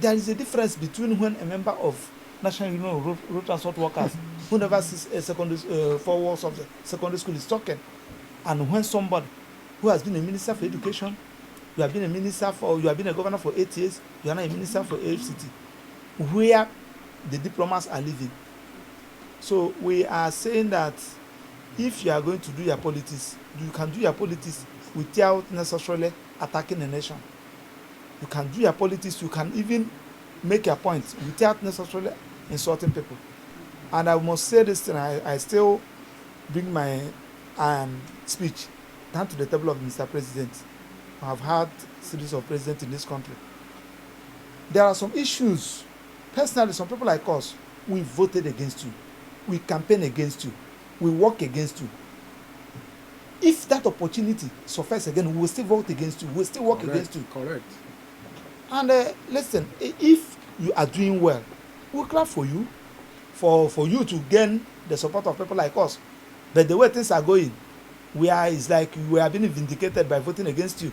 there is a difference between when a member of National Union of Road Transport Workers, who never sees a secondary 4 walls of the secondary school, is talking, and when somebody who has been a minister for education, you have been a governor for 8 years, you are now a minister for FCT, where the diplomats are living. So we are saying that if you are going to do your politics, you can do your politics without necessarily attacking the nation. You can do your politics, you can even make your point without necessarily insulting people. And I must say this thing, I still bring my speech down to the table of Mr. President. I have had a series of presidents in this country. There are some issues. Personally, some people like us, we voted against you. We campaign against you. We work against you. If that opportunity surfaces again, we will still vote against you. We will still work against you. Correct. And listen, if you are doing well, we'll clap for you, for you to gain the support of people like us. But the way things are going, it's like we are being vindicated by voting against you.